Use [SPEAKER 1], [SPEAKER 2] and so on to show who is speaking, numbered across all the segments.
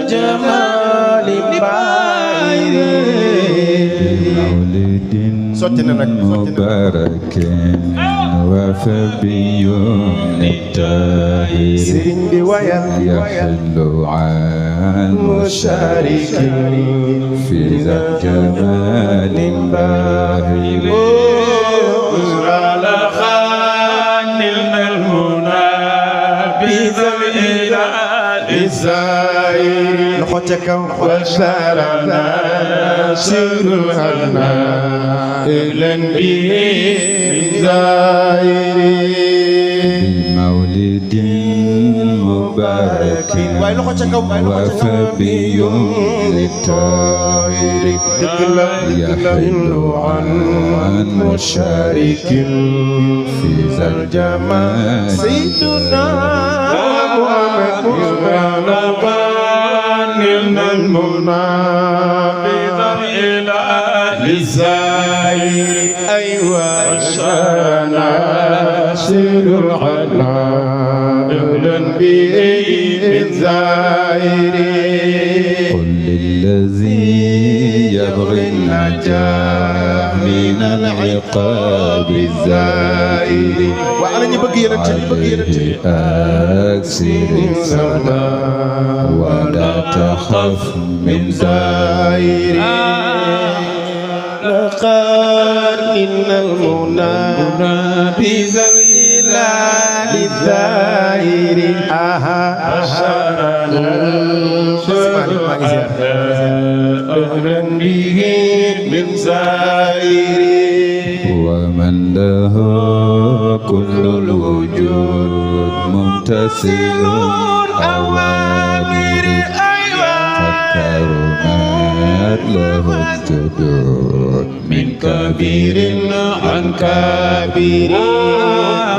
[SPEAKER 1] الجمال باهر
[SPEAKER 2] بمولد مبارك وفى بيوم الطاهر يحل عن مشارك في ذا الجمال باهر
[SPEAKER 1] على خان المنى بذا الإله الزائر وشارنا سر الهنا إلا به من زائر
[SPEAKER 2] بمولد مبارك وفى بيوم الطاهر يحل عن مشارك في ذا الجمال
[SPEAKER 1] سيدنا محمد نلنا المنى بذا الإله الزائر أيوة وشانا سر العنا أهلا به من زائر
[SPEAKER 2] قل للذي يبغي النجاة من العقاب الزائر
[SPEAKER 1] وعلى بقية
[SPEAKER 2] عليه أكسر الصلاة ولا تخف من زائر
[SPEAKER 1] لقد إن المنى بذا الإله الزائر أهلا به من زائر
[SPEAKER 2] ومن له كل الوجود ممتثل أوامر قد كرمت له الجدود
[SPEAKER 1] من كبير عن كبير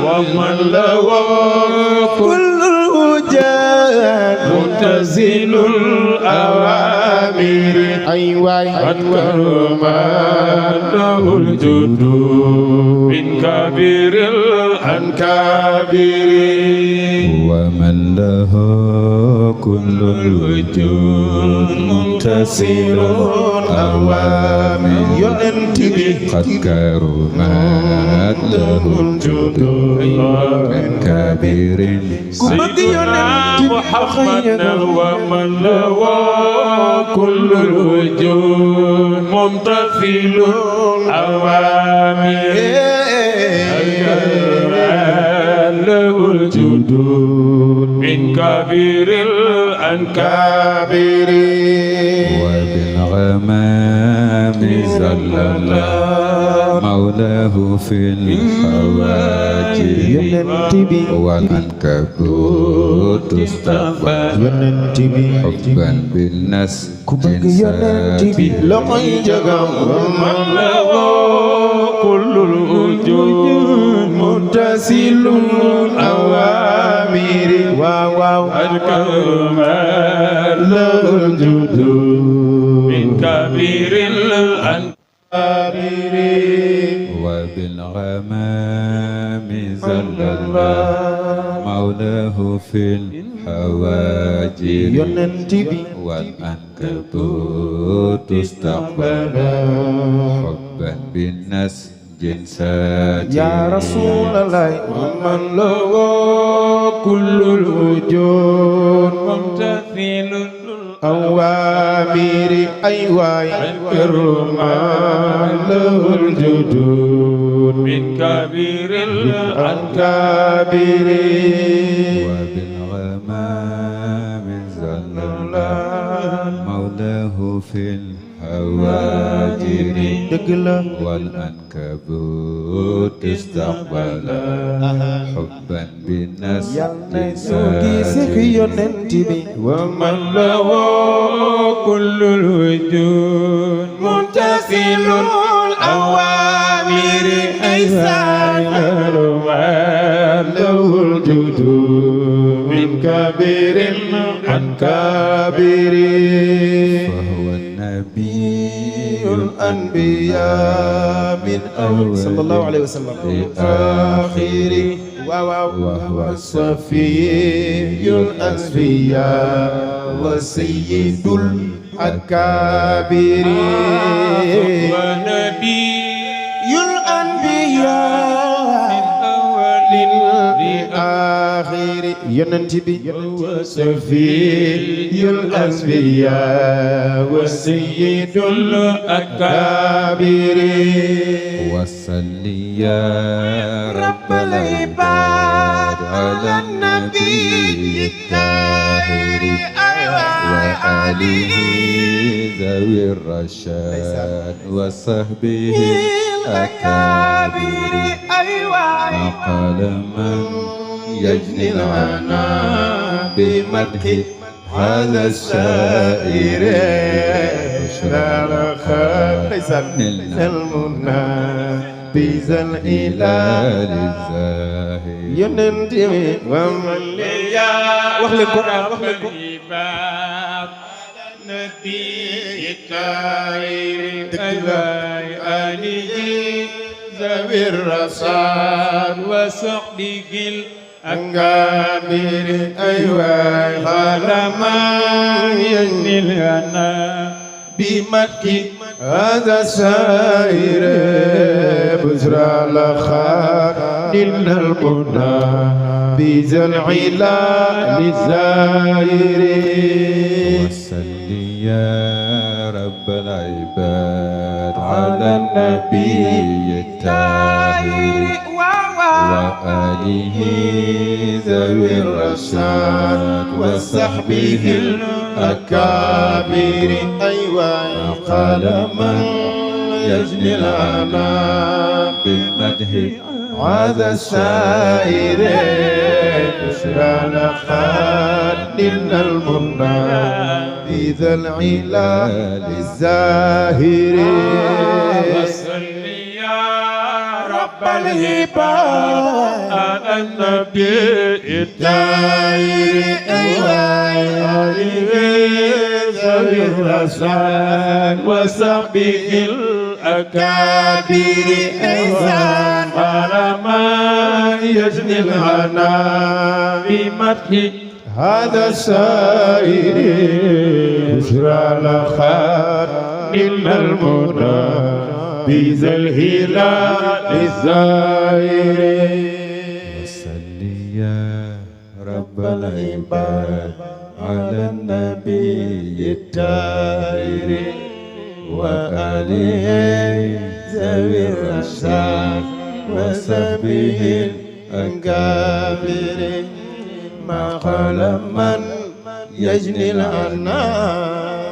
[SPEAKER 1] ومن له كل الوجود ممتثل الأوامر قد كرمت له الجدود من كبير عن كبير
[SPEAKER 2] ومن له كل الوجود ممتثل أوامر قد كرمت له الجدود من كبير
[SPEAKER 1] سيدنا محمد ومن له كل الوجود ممتثل الأوامر له الجدود من كبير عن كبير
[SPEAKER 2] وبالغمام ظلل مولاه في الحواجب والعنكبوت استقبل حبا بالناس جنساتي
[SPEAKER 1] لقي جغم ومن له كل الوجود متصل الأوامر أركم له الجدود من كبير الأنكابر
[SPEAKER 2] وبالغمام ظلل مولاه في الحواجب والعنكبوت استقبل حبا بالناس جنساتي
[SPEAKER 1] يا رسول الله ومن له كل الوجود ممتثل الأوامر أيوة الكرمان له الجدود من كبير عن كبير
[SPEAKER 2] وبالغمام ظلل مولاه في الحواجر والعنكبوت استقبل حبا بالناس جنساتي
[SPEAKER 1] ومن له كل الوجود متصل الأوامر أيسر له الجدود من كبير عن كبير
[SPEAKER 2] فهو النبي
[SPEAKER 1] الأنبياء من أول صلى الله عليه وسلم لآخر
[SPEAKER 2] وهو
[SPEAKER 1] صفي الأصفياء وسيد الأكابر ونبي الأنبياء من أول لآخر ينتبه وسفي الأصفياء وسيد الأكابر
[SPEAKER 2] وصل يا رب العباد على النبي الطاهر وآله ذوي الرشاد وصحبه الأكابر ما قال من يجني العنا بمدح هذا السائر بشرى لخير المنى بيزا الإله الزاهي ينتمي ومن ليا وخل القرآن وخل القرآن نبي الطاهر آله ذوي الرصاد وصحبه الأكابر أيوة قال ما يجني الهنا بمدح هذا السائر بشرى لخير المنى بذا العلا للزائر وصل يا رب العباد على النبي الطاهر وآله ذوي الرشاد وصحبه الأكابر أيوة قال من يجني العنا بالمدح هذا السائر بشرى لخير المنى بذا العلا للزاهر رب العباد على النبي الطاهر وآله ذوي الرشاد وصحبه الأكابر إحسان على ما يجني الهنا بمدح هذا السائر بشرى لخير المنى بذا الهلال الزاهر وصل يا رب العباد على النبي الطاهر وآله ذوي الرشاد وصحبه الأكابر ما قال من يجني العنا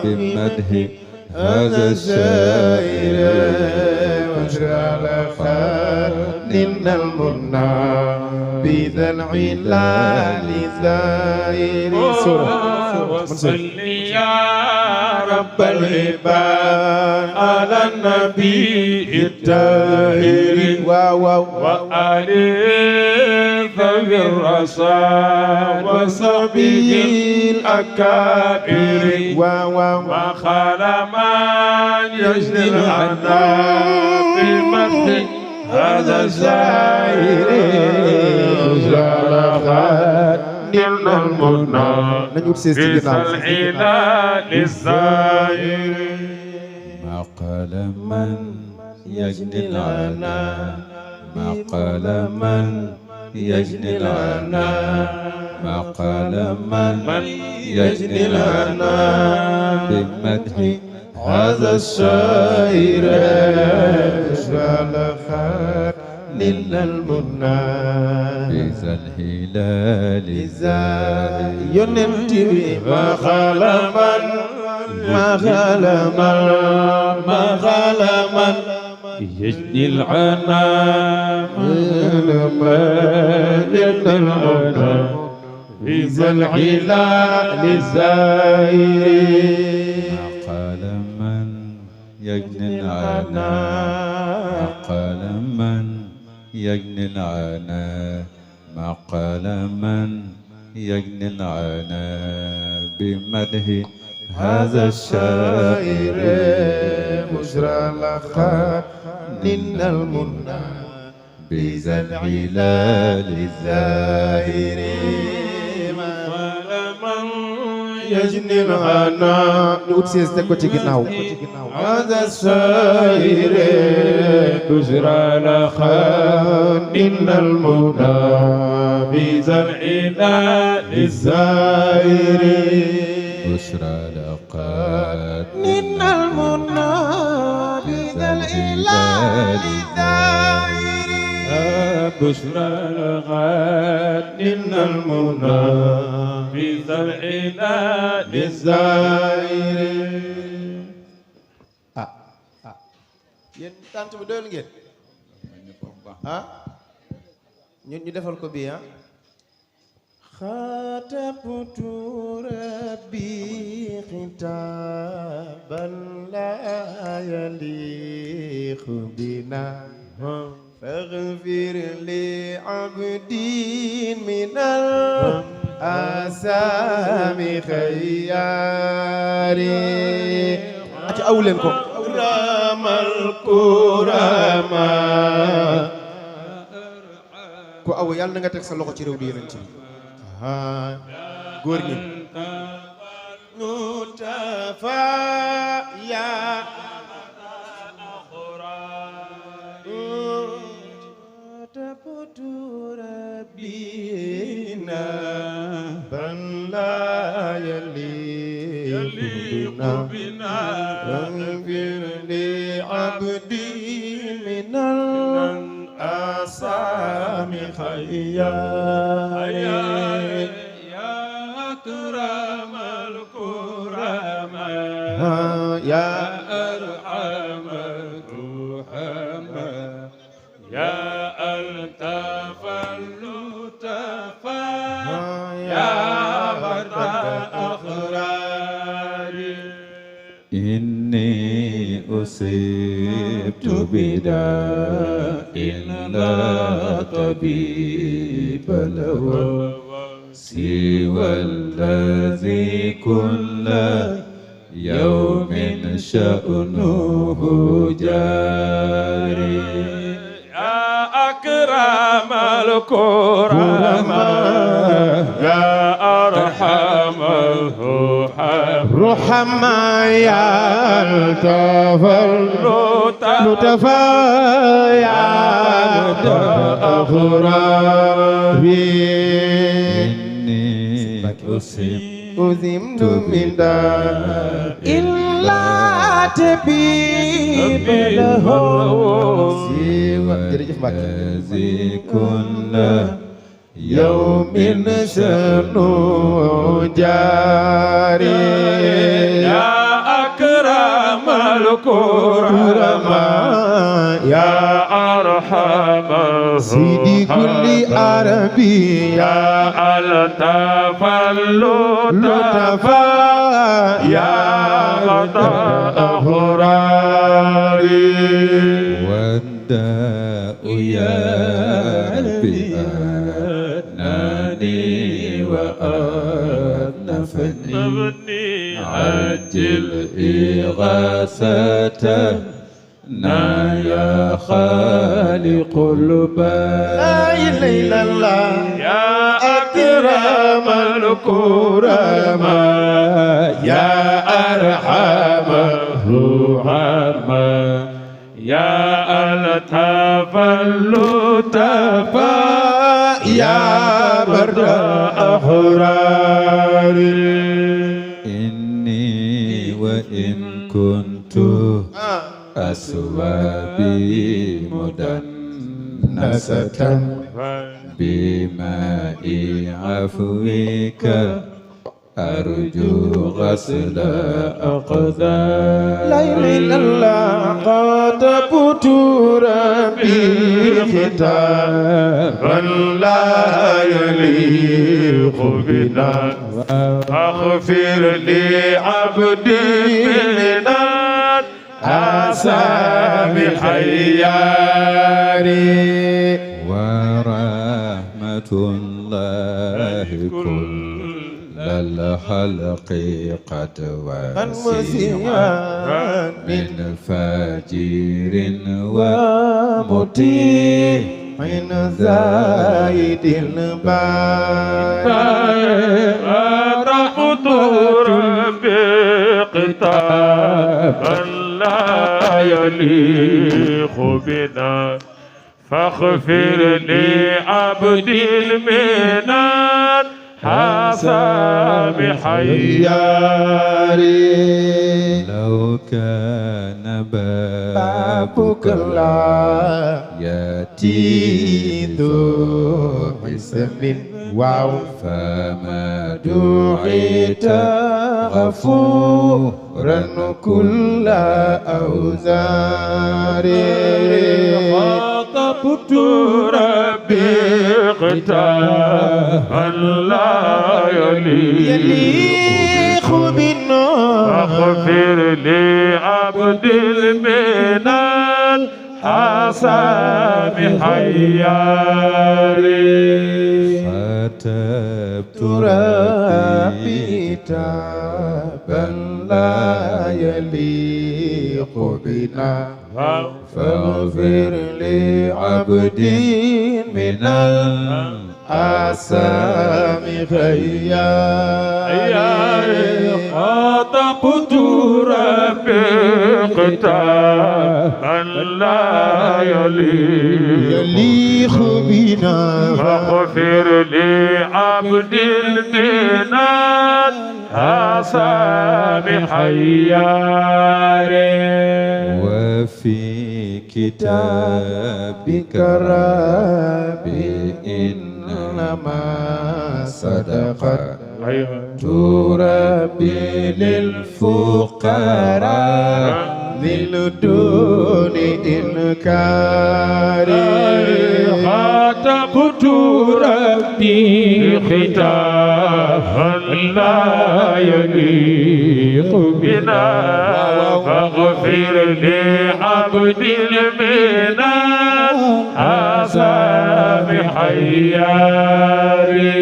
[SPEAKER 2] بمدح هذا السائر وجرى لخير المنى بذا العلا للزائر وصل يا رب العباد على النبي الطاهر وآله ذوي الرشاد وصحبه الأكابر وخال من يجني العنا بمدح هذا الزائر وجعل خير المنى بذا العلا للزائر ما قال من يجني العنا ما قال من يجني العنا ما قال من يجني العنا بمدح هذا السائر وجعل خير المنى بذا الهلال الزاهر ينتمي ما خال من يجني العنا بذا الهلال الزاهر قال من يجني العنا قال من يجني العنا ما قال من يجني العنا بمدح هذا الشاعر مجرى لخير المنى بذا الهلال الزاهر
[SPEAKER 1] يجني الهنا نقول سيستك وتجناو هذا السائر بشرى لخان إن المنى بذا الهلال الزاهر
[SPEAKER 2] بشرى لقد
[SPEAKER 1] إن المنى بذا الهلال الزاهر بشرى لغد إن المنى بذا الهلال الزاهر yéen tant bi doyul ngeen ñun ñu defal ko bi خاطبت ربي خطابا لا يليق بنا فاغفر لعبدي من الآثام خياري أتي أولنكم كرام الكراماء ku aw yàlla na nga teg sa loxo ci réew di yeneen ci góor ñi nu tafa ya taputu rabbina ban la yaliqu bina wanfir li abdi minal asami khayari ya akramal kurama ya arhamar ruhama ya altafal lutafa ya barra akhrari
[SPEAKER 2] إني أصبت بداء لا طبيب له سوى الذي كل يوم شأنه جاري
[SPEAKER 1] يا أكرم الكرماء يا أرحم الرحماء يا ألطف اللطفاء يا أخرابي
[SPEAKER 2] إني
[SPEAKER 1] أذمت من داء إلا تبيب له
[SPEAKER 2] سوى الذي كل
[SPEAKER 1] يوم شأنه جاري يا أكرم الكرماء يا أرحم سيدي كل عربي يا ألطف اللطفاء يا أخراري
[SPEAKER 2] والداء يربي أناني وأنفني عجل إغاثتنا يا خالق الباب
[SPEAKER 1] لا إله إلا الله يا أكرم الكرماء يا أرحم الرحماء يا ألطف اللطفاء يا برد أحرار
[SPEAKER 2] إني وإن كنت أسوابي مدنسة بماء عفوك أرجو غسل أقدام
[SPEAKER 1] لا إله إلا الله خاطبت ربي خطابا لا يليق بنا فاغفر لعبدي من الآثام خياري
[SPEAKER 2] ورحمة الله كل الخلق قد وسعت من فاجر ومطيع
[SPEAKER 1] من زايد البار
[SPEAKER 3] رحمة ربي قطابا لا يليق بنا فاغفر لي عبد المنان حسام حياري
[SPEAKER 2] لو كان
[SPEAKER 1] بابك
[SPEAKER 2] بابك
[SPEAKER 1] لا
[SPEAKER 2] يأتي
[SPEAKER 1] ذو حسن واو
[SPEAKER 2] فما دعيت غفورا
[SPEAKER 1] كل أوزار
[SPEAKER 3] خاطبت ربي قتابا لا
[SPEAKER 1] يليق بنا
[SPEAKER 3] فاغفر لي عبد المنان حسام حياري
[SPEAKER 2] كتبت
[SPEAKER 1] ربي
[SPEAKER 2] ربي
[SPEAKER 1] تابا لا يليق بنا فاغفر لعبد من الآثام خياري
[SPEAKER 3] خاطبت ربي قتابا لا
[SPEAKER 1] يليق بنا
[SPEAKER 3] فاغفر لي عبد المنان حسام حياري
[SPEAKER 2] وفي كتابك ربي إنما صدقت ربي للفقراء
[SPEAKER 1] ذل إنكار
[SPEAKER 3] خاطبت ربي ختابا لا يليق بنا فاغفر لعبد المنان حسام حياري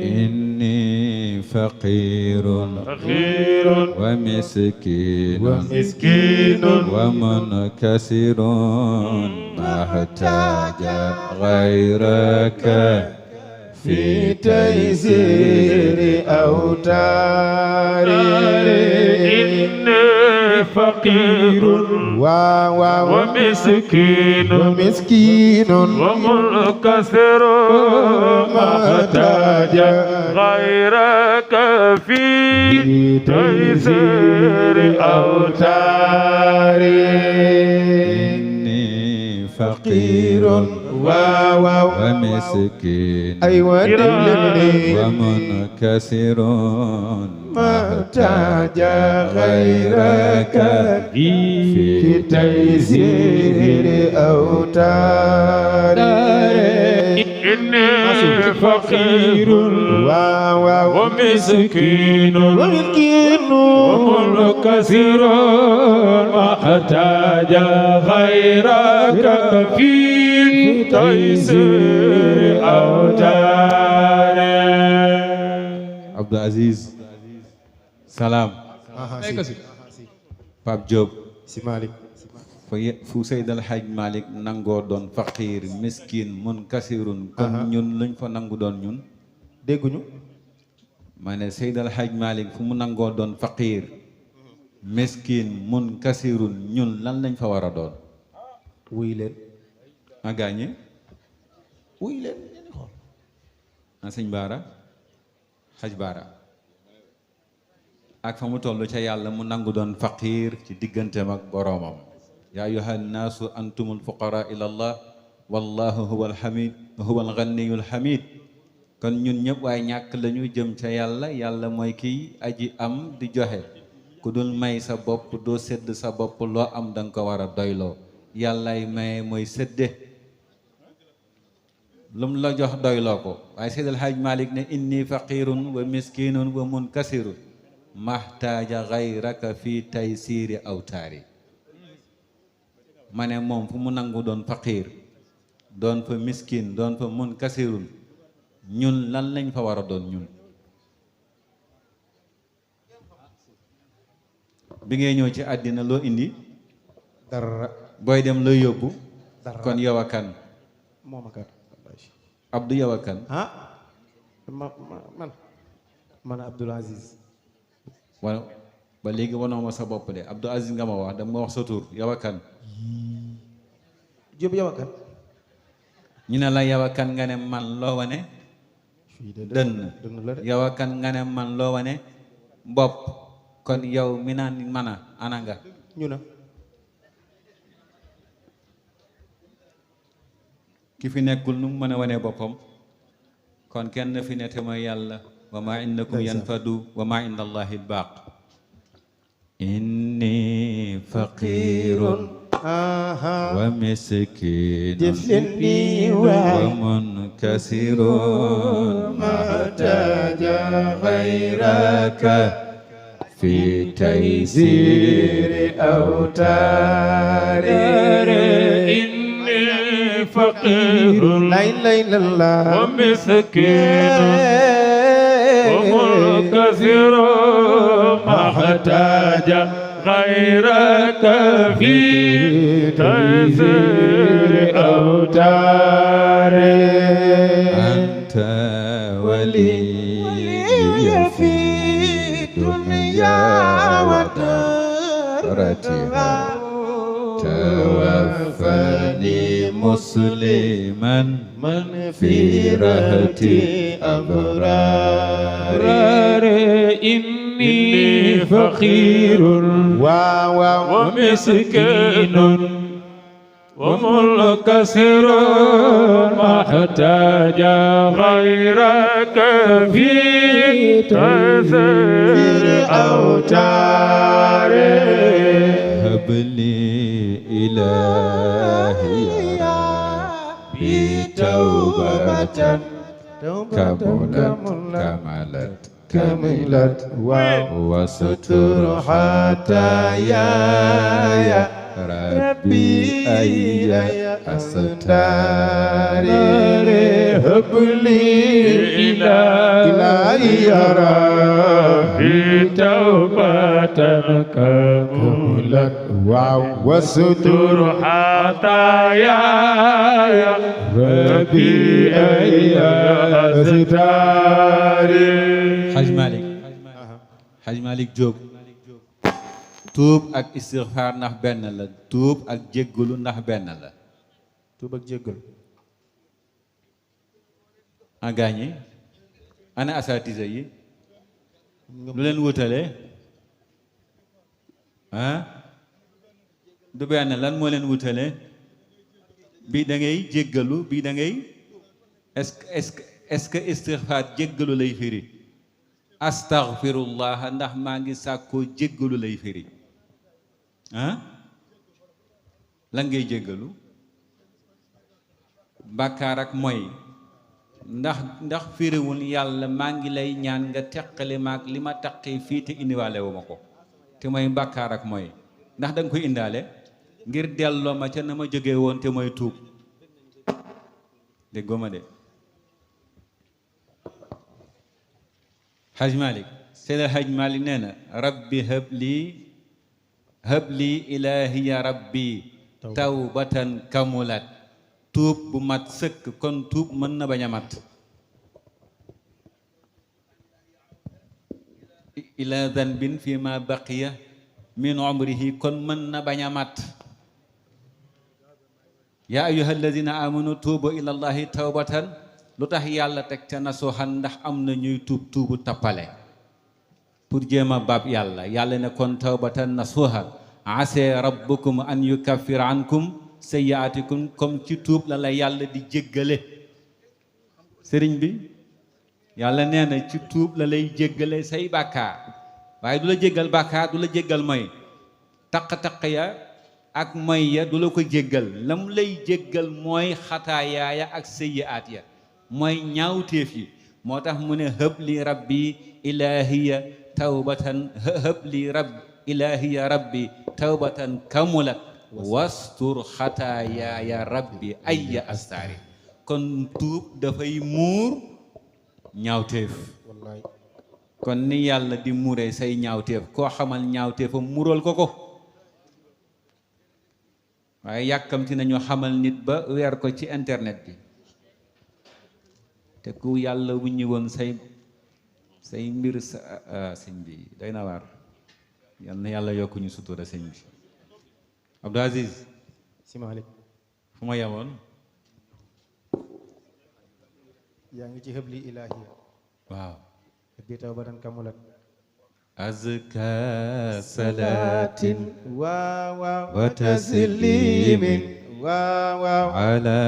[SPEAKER 2] إني فقير ومسكين ومنكسر ما احتاج غيرك
[SPEAKER 1] في تيسير أوتاري
[SPEAKER 3] إني فقير ومسكين ومنكسر ما احتاج غيرك في تيسير أوتاري
[SPEAKER 2] إني فقير ومسكين
[SPEAKER 1] أيوة دلني
[SPEAKER 2] ومنكسر
[SPEAKER 1] ما احتاج غيرك في تيسير أوتاري
[SPEAKER 3] إني فقير ومسكين ومنكسر واحتاج غيرك في تيسير أوتاري
[SPEAKER 2] Abdou Aziz Salam Pape Diop
[SPEAKER 1] si Malick
[SPEAKER 2] fu Seydal Hadj Malick nangoo doon faqiir miskin munkasirun kon ñun luñ fa nangu doon ñun
[SPEAKER 1] dégguñu
[SPEAKER 2] ma ne Seydal Hadj Malick fu mu nangoo doon faqiir miskin munkasirun ñun lan lañ fa war a doon
[SPEAKER 1] wuy leen
[SPEAKER 2] a gaañe
[SPEAKER 1] wuy leen xool
[SPEAKER 2] a sëñ Baara Hadj Baara ak fa mu toll ca yàlla mu nangu doon faqiir ci digganteem ak boroomam yaa ayyuhan naasu antumul fuqaraa ila allah wallahu huwal hamid huwal ghaniyul hamid kon ñun ñëpp waaye ñàkk lañu jëm ca yàlla yàlla mooy kiy aji am di joxe ku dul may sa bopp doo sédd sa bopp loo am danga ko war a doyloo yàllaay maye mooy sédde lum la jox doyloo ko waaye Seydal Hadj Malick ne inni faqirun wa miskinun wa munkasirun mahtaaja gayraka fi taysiiri awtaari ma ne moom fu mu nangu doon faqiir doon fa miskin doon fa munkasirun ñun lan lañ fa war a doon ñun bi ngay ñëw ci àddina loo indi
[SPEAKER 1] dara
[SPEAKER 2] booy dem loo yóbbu
[SPEAKER 1] dara
[SPEAKER 2] kon yow a kan
[SPEAKER 1] moom ak
[SPEAKER 2] Abdou yow ak kan
[SPEAKER 1] man Abdoul Aziz.
[SPEAKER 2] wala ba léegi wanoo ma sa bopp de Abdou Aziz nga ma wax dama ma wax sa tur yow ak kan
[SPEAKER 1] Jóob yow ak kan.
[SPEAKER 2] ñu ne la yow ak kan nga ne man loo wane dënn
[SPEAKER 1] la de.
[SPEAKER 2] yow ak kan nga ne man loo wane bopp kon yow mi naan mana ana nga
[SPEAKER 1] ñu na.
[SPEAKER 2] ki fi nekkul nu mu mën a wane boppam kon kenn fi ne te mooy yàlla wa ma indakum yanfadu wa ma inda allahi albaaq inni faqirun wa miskinun
[SPEAKER 1] jëf leen nii waay.
[SPEAKER 2] wa munkasirun
[SPEAKER 1] mahtaja
[SPEAKER 2] ghayraka fi taysiri awtari
[SPEAKER 3] إني فقير
[SPEAKER 1] la ilaha illallah.
[SPEAKER 3] ومسكين ومنكسر محتاج غيرك في تيسير أوتاري
[SPEAKER 2] أنت ولي في الدنيا ودارتها توفني مسلما
[SPEAKER 1] من
[SPEAKER 2] في رهة أبرار
[SPEAKER 3] إني فقير
[SPEAKER 1] waaw
[SPEAKER 3] ومسكين ومنكسر محتاج غيرك في تيسير أوتاري
[SPEAKER 2] هب لي إلهي بتوبة كملت وستر خطاياي ربي أي أستاري
[SPEAKER 1] هب لي
[SPEAKER 3] إلهي
[SPEAKER 1] يرى
[SPEAKER 3] في توبة كملت
[SPEAKER 1] waaw
[SPEAKER 3] وستر خطاياي ربي أي أستاري
[SPEAKER 2] Haj Malik Diop tuub ak istixfaar ndax benn la tuub ak jéggulu ndax benn la
[SPEAKER 1] tuub ak jéggal.
[SPEAKER 2] en gaañi ana asatisa yi lu leen wutale du benn lan moo leen wutale bii da ngay jéggalu bii da ngay est-ce que istixfaar jéggalu lay firi astaghfirullah ndax maa ngi sàkkoo jéggalu lay firi lan ngay jéggalu bàkkaar ak mooy ndax firiwul yàlla maa ngi lay ñaan nga teqale maag li ma taqee fii te indiwaale wu ma ko te mooy bàkkaar ak mooy ndax da nga koy indaale ngir delloo ma ca na ma jóge woon te mooy tuub déggoo ma de Haj Malik Seydi Haj Malik nee na rabbi habli ilahiya rabbi tawbatan kamulat tuub bu mat sëkk kon tuub mën na bañ a mat ila danbin fi ma baqiya min umrihi kon mën na bañ a mat yaa ayyuha alladina amanu tuubu ila allahi tawbatan lu tax yàlla teg ca nasuhan ndax am na ñuy tuubu tappale pour jéem a baab yàlla ne kon tawbatan nasuhan ase rabbukum an yukaffir ankum sayyi'atikum comme ci tuub la la yàlla di jéggale sëriñ bi yàlla nee na ci tuub la lay jéggale say bàkkaar waaye du la jéggal bàkkaar du la jéggal mooy taq-taq ya ak mooy ya du la ko jéggal lam lay jéggal mooy xataayaaya ak sayyi'at ya mooy ñaawteef yi moo tax mu ne habli rabbi ilahiya tawbatan habli rabbi ilahiya rabbi tawbatan kamulat wastur xataayaaya rabbi ayya astaari kon tuub dafay muur ñaawteef kon ni yàlla di muuree say ñaawteef koo xamal ñaawteefam mural ko waaye yàkkamti nañu xamal nit ba weer ko ci internet bi te ku yàlla wuññi woon say mbir sa sëñ bi day na waar yal na yàlla yokk ñu sutura sëñ bi Abdou Aziz
[SPEAKER 1] si Malick
[SPEAKER 2] fu ma yemoon
[SPEAKER 1] yaa ngi ci xëbli ilaahiya
[SPEAKER 2] waaw
[SPEAKER 1] bi tawbatan kamulat
[SPEAKER 2] azka salaatin
[SPEAKER 1] waaw
[SPEAKER 2] wa taslimin
[SPEAKER 1] waaw
[SPEAKER 2] ala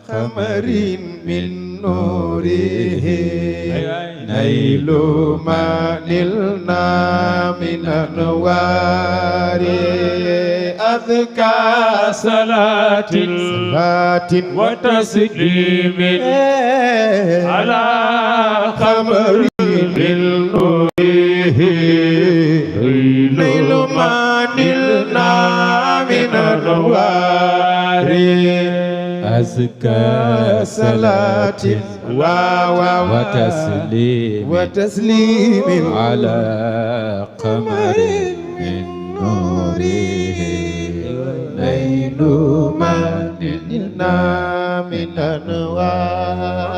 [SPEAKER 1] qamarin min nurihi naylu ma nilna min anwari azka
[SPEAKER 3] salatin wa taslimin ala
[SPEAKER 1] qamarin min nurihi naylu ma nilna min anwari
[SPEAKER 2] azka salaatin
[SPEAKER 1] wa taslimin
[SPEAKER 2] ala qamarin min nurihi naylu ma nilna min anwari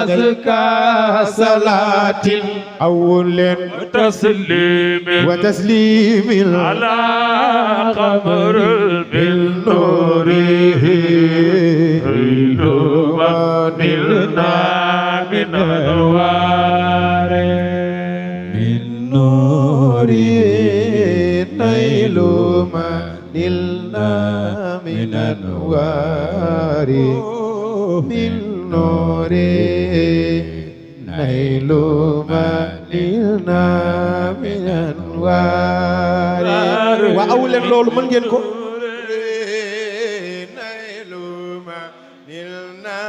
[SPEAKER 1] azka salatin awlen wa taslimin
[SPEAKER 3] ala qamar
[SPEAKER 1] bil nurihi nilna min anwari
[SPEAKER 2] min nurihi
[SPEAKER 1] naylu ma nilna min anwari min nurihi naylu ma nilna min anwari waa awu leen loolu mën ngeen ko naylu ma nilna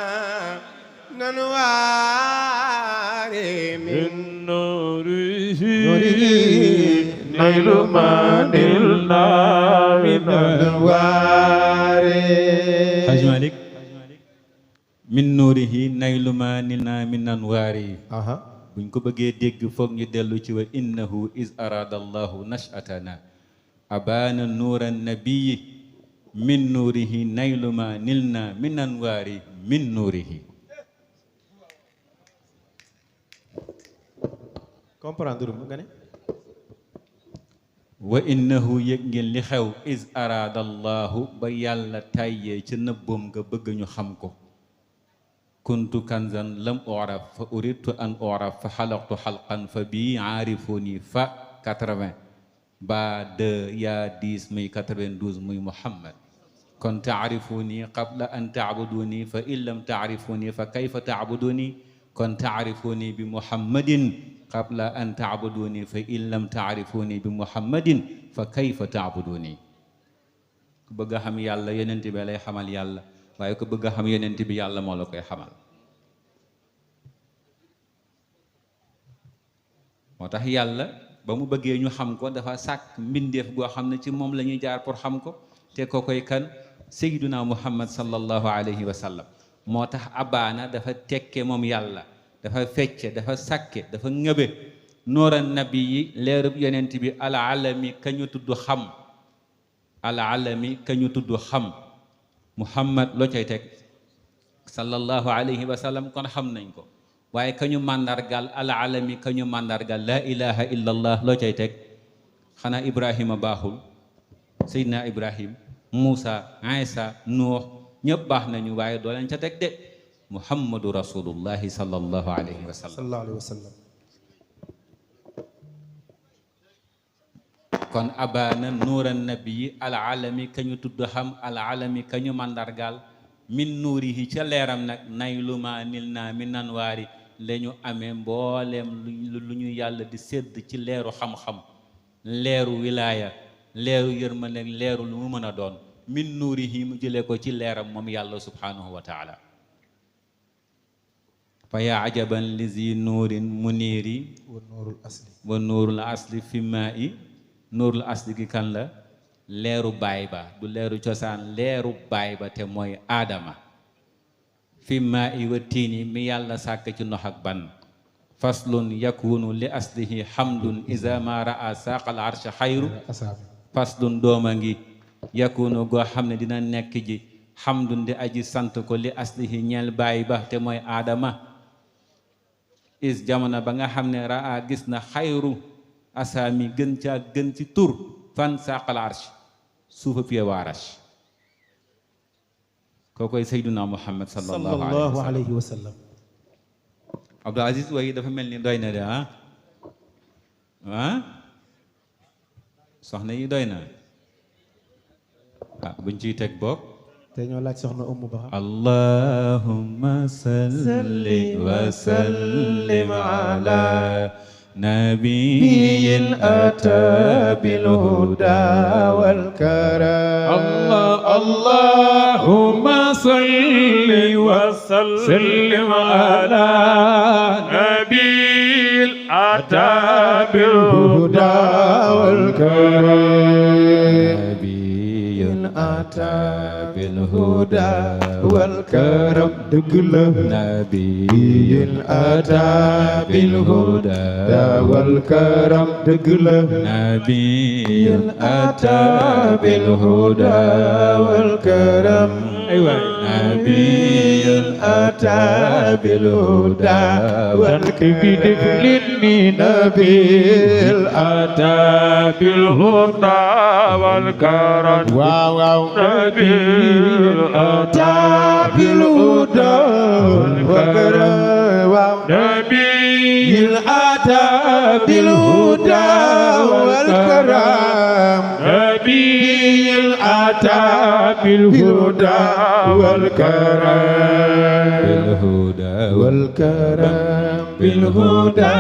[SPEAKER 1] min anwari min
[SPEAKER 3] nurihi
[SPEAKER 1] naylu ma nilna min anwari
[SPEAKER 2] Haj Malik min nuurihi naylu ma nilna min anwaari buñ ko bëggee dégg foog ñu dellu ci wa innahu is arada allahu nashatana abana nuura nabiyi min nuurihi naylu ma nilna min anwaari min nuurihi
[SPEAKER 1] comprendre nga ne
[SPEAKER 2] wa innahu yëg ngeen li xew is arada allahu ba yàlla tàyyee ca nëbboom nga bëgg ñu xam ko kuntu kanzan lam uraf fa uridtu an uraf fa xalaqtu xalqan fa bii aarifuni fa 80 ba 2 yaa 10 muy 92 muy Muhammad kon taarifuni qabla an taabuduni fa in lam taarifuni fa kayfa taabuduni kon taarifuni bi Muhammadin qabla an taabuduni fa in lam taarifuni bi Muhammadin fa kayfa taabuduni ku bëgg a xam yàlla yonent bi lay xamal yàlla waaye ko bëgg a xam yonent bi yàlla moo la koy xamal moo tax yàlla ba mu bëggee ñu xam ko dafa sàkk mbindeef goo xam ne ci moom la ñuy jaar pour xam ko te ko koy kan sayyiduna muhammad sallallahu alayhi wa sallam moo tax abaana dafa tekke moom yàlla dafa fecce dafa sàkke dafa ngëbe noora nabi yi leerub yonent bi alalami ka ñu tudd xam alalami ka ñu tudd xam muhammad loo cay teg sallallahu alayhi wa sallam kon xam nañ ko waaye ka ñu màndargal alalami ka ñu màndargal laa ilaha illa allah loo cay teg xanaa ibrahima baaxul seydina ibrahim muusa isa nuux ñëpp baax nañu waaye doo leen ca teg de muhammadu rasulullahi sallallahu alayhi wa sallam kon abaana nuura nabii alalami ka ñu tudd xam alalami ka ñu màndargal min nuurihi ca leeram nag naylu ma nil naa min nanwaari la ñu amee mbooleem lu ñu yàlla di sédd ci leeru xam-xam leeru wilaaya leeru yërmande leeru lu mu mën a doon min nuurihi mu jëlee ko ci leeram moom yàlla subhanahu wa taala fa yaa ajaban li zi nuurin muniiri wa nuurul asli fi maa i nuurul asli gi kan la leeru baay ba du leeru cosaan leeru baay ba te mooy aadama fi maa i wa tiini mi yàlla sàkk ci nox ak ban faslun yakunu li aslihi hamdun iza ma raa saqal arsha xayru faslun dooma ngi yakunu goo xam ne dina nekk ji xamdun di aji sant ko li aslihi ñeel baay ba te mooy aadama is jamono ba nga xam ne raa gis na xayru asaami gën caa gën ci tur fan saqal arsh suufa piye waa arsh kookoy sayduna muhammad sallallahu alayhi wa sallam Abdou Aziz way dafa mel ni doy na de soxna yi doy na buñ ciy teg bokk
[SPEAKER 1] te ñoo laaj soxna Umu Ba
[SPEAKER 2] allahumma salli wa sallim ala nabiyyin ata bil huda wal karam
[SPEAKER 3] اللهم صل وسلم على نبي أتى بالهدى
[SPEAKER 2] والكرم نبي أتى بالهدى والكرم نبي أتى بالهدى والكرم نبي أتى بالهدى والكرم نبي أتى بالهدى والكرم نبي أتى بالهدى والكرم نبي أتى بالهدى والكرم نبي أتى بالهدى والكرم نبي أتى بالهدى والكرم بالهدى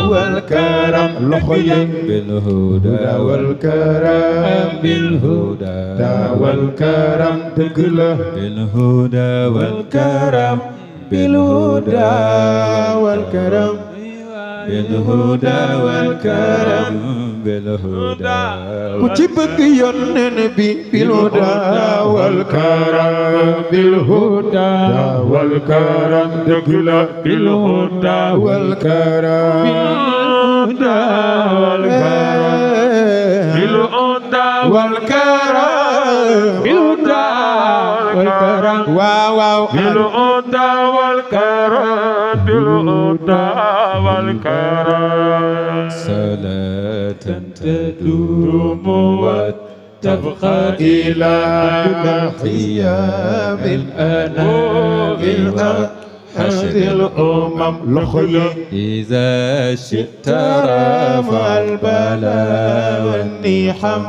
[SPEAKER 2] والكرم لخيم بالهدى والكرم بالهدى والكرم دقله بالهدى والكرم بالهدى والكرم بالهدى والكرم بالهدى وتبقى النبي بالهدى والكرم بالهدى والكرم دقلا بالهدى والكرم بالهدى بالهدى والكرم بالهدى والكرم واو بالهدى والكرم بالهدى والكرم صلاة تدوم وتبقى إلى قيام الأنام حشد الأمم لخي إذا شئت رفع البلاء والنحم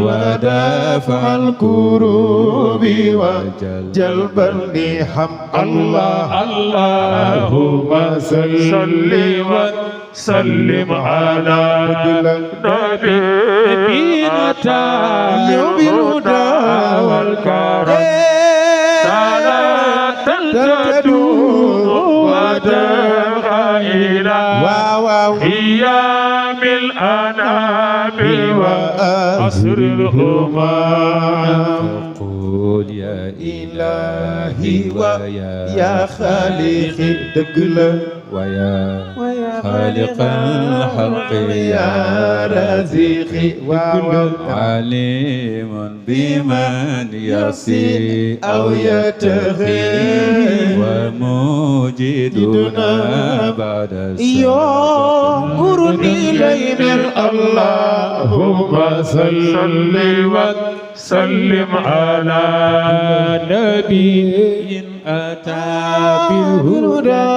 [SPEAKER 2] ودافع الكروب وجلب النحم اللهم صل وسلم على نبينا يوم الهدى والكرم تدوم وتبقى إلى قيام الأنام وأسر الهمام قول يا إلهي ويا خالقي دقله ويا خالق الحق يا رزيقي عليم بمن يصي أو يتغي وموجدنا بعد ينظرني إليه اللهم صل وسلم على نبي أتى بالهدى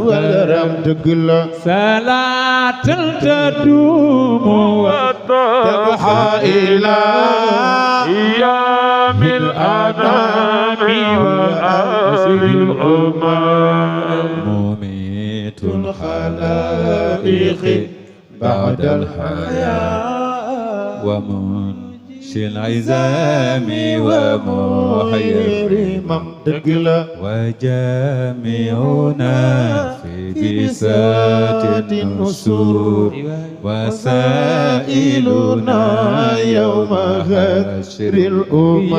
[SPEAKER 2] والكرم دقلا صلاة تدوم وتبقى إلى قيام الأنام وأسر الأمم مميت الخلائق بعد الحياة ومنشي العزام ومحيي دقلا وجامعنا في بسات النسور وسائلنا يوم غشر الأمم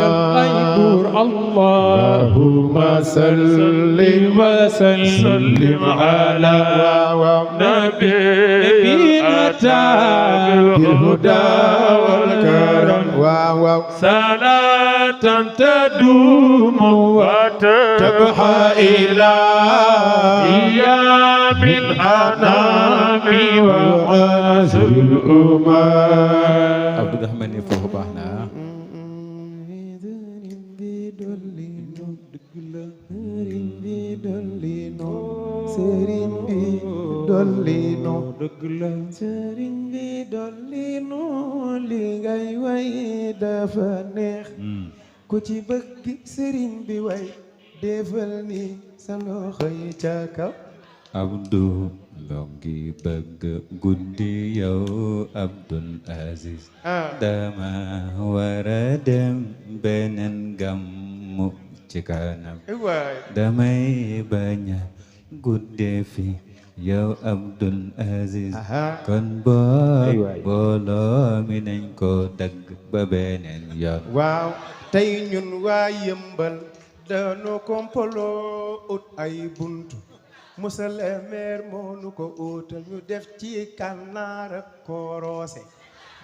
[SPEAKER 2] اللهم صل وسلم على نبي أتى بالهدى والكرم
[SPEAKER 1] واو
[SPEAKER 3] صلاة تدوم
[SPEAKER 1] تبقى إلى
[SPEAKER 3] أيام الأنام وعصر الأمم
[SPEAKER 2] Abdourahmane ni foofu baax na
[SPEAKER 1] sëriñ bi dollino sëriñ bi dollino li ngay way dafa neex ku ci bëgg sëriñ bi way defal ni sa loxo yi ca kaw
[SPEAKER 2] Abdou longi bëgg guddi yow Abdul Aziz dama wara dem beneen gàmmu ci kanam damay baña gudde fi yow Abdul Aziz kon booloo mi nañ ko dagg ba beneen yoon
[SPEAKER 1] waaw tey ñun waa Yëmbal dañu kompaloo ut ay buntu Monsieur le maire moo nu ko utal ñu def ci Kànnaar ak Korosé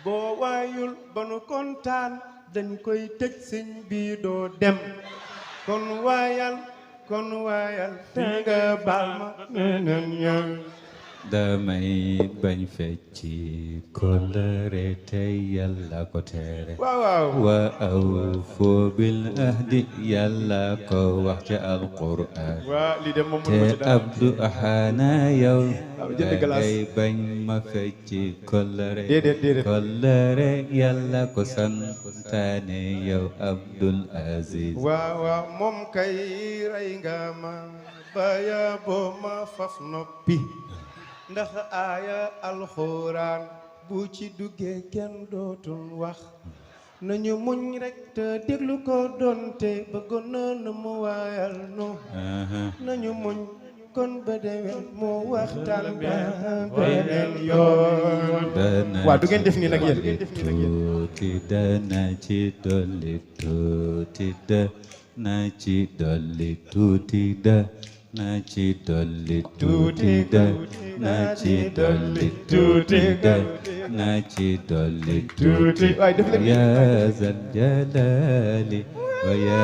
[SPEAKER 1] boo waayul ba nu kontaan dañ koy tëj sëñ bi doo dem kon waayal te nga baal ma neneen ñaan
[SPEAKER 2] damay bañ fecci kóllëre te Yàlla ko tere
[SPEAKER 1] waaw
[SPEAKER 2] wa awfu bil ahdi Yàlla ko wax ci alquran
[SPEAKER 1] li dem moom
[SPEAKER 2] te Abdou Ahana yow dangay bañ ma fecci kóllëre kóllëre Yàlla ko santaane yow Abdul Aziz
[SPEAKER 1] waaw moom kay rey nga ma baya boo ma faf noppi ndax aaya alxuraan bu ci duggee kenn dootul wax nañu muñ rek te déglu ko doonte bëggoon na mu waayal no nañu muñ kon ba déwén mu waxtaan ba beneen yoon waaw du ngeen def nii nag yéen
[SPEAKER 2] tuuti dana ci dolli tuuti dana ci dolli tuuti dana ci dolli tuuti dana ci dolli tuuti dana ci dolli tuuti ya zal jalali wa ya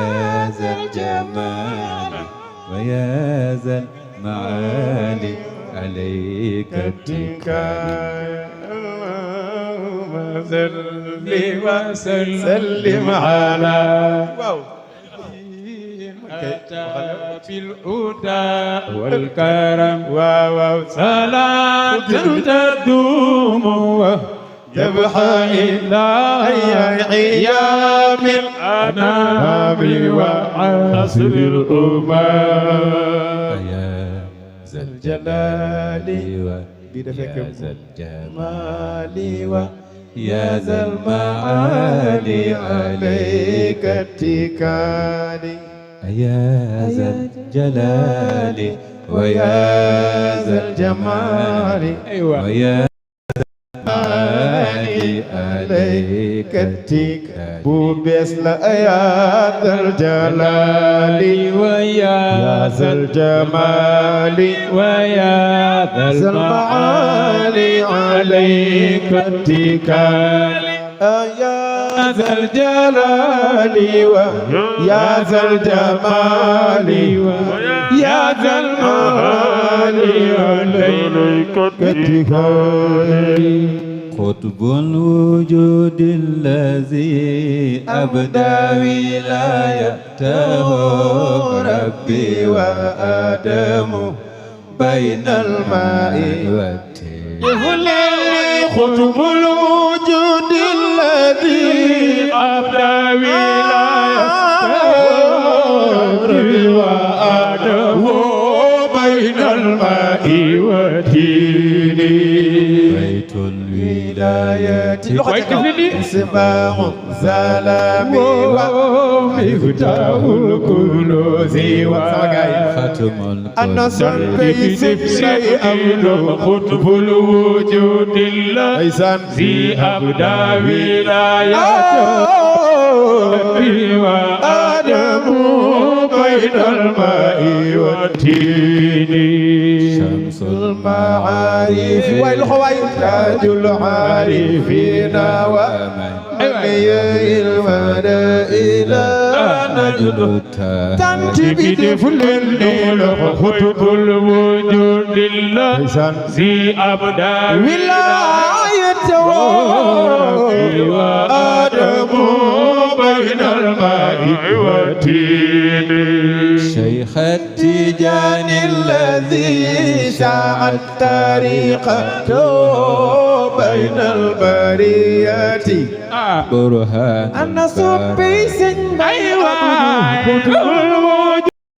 [SPEAKER 2] zal jamali wa ya zal maali alayka
[SPEAKER 1] اللهم صل وسلم على
[SPEAKER 3] أتى بالهدى والكرم صلاة تدوم وتبقى إلى أيام الأنام وعصر الأمم
[SPEAKER 2] يا ذا الجلال يا ذا الجمال يا ذا المعالي عليك اتكالي يا ذا الجلال ويا ذا الجمال ويا عليك اتكالي
[SPEAKER 1] بوبس لا يا ذا الجلال
[SPEAKER 3] ويا
[SPEAKER 1] ذا الجمال
[SPEAKER 3] ويا ذا
[SPEAKER 1] المعالي عليك اتكالي يا ذا الجلال ويا ذا الجمال يا ذا المعالي عليك اتكالي
[SPEAKER 2] قطب الوجود الذي أبدى ولايته ربي وآدم بين الماء والتين
[SPEAKER 1] قطب الوجود الذي
[SPEAKER 3] أبدى ولايته ربي وآدم بين الماء والتين
[SPEAKER 2] بيت الولاية
[SPEAKER 1] إسماع سلامي ومفتاح الكنوز
[SPEAKER 2] ختم
[SPEAKER 1] أنا صلبي شيئا
[SPEAKER 3] خطب الوجود الذي أبدى ولايته وآدم بين الماء والتين
[SPEAKER 1] المعارف والخوي تاج العارفين ومني المدائن
[SPEAKER 2] نجد
[SPEAKER 1] تنتبه
[SPEAKER 3] فلل خطب الوجود الذي أبدى
[SPEAKER 1] ولايته
[SPEAKER 3] وآدم بين الماء والتين
[SPEAKER 2] شيخ التيجان
[SPEAKER 1] الذي سعى الطريقة بين البريات
[SPEAKER 2] برهان
[SPEAKER 1] أنا صبي سن
[SPEAKER 3] أيوة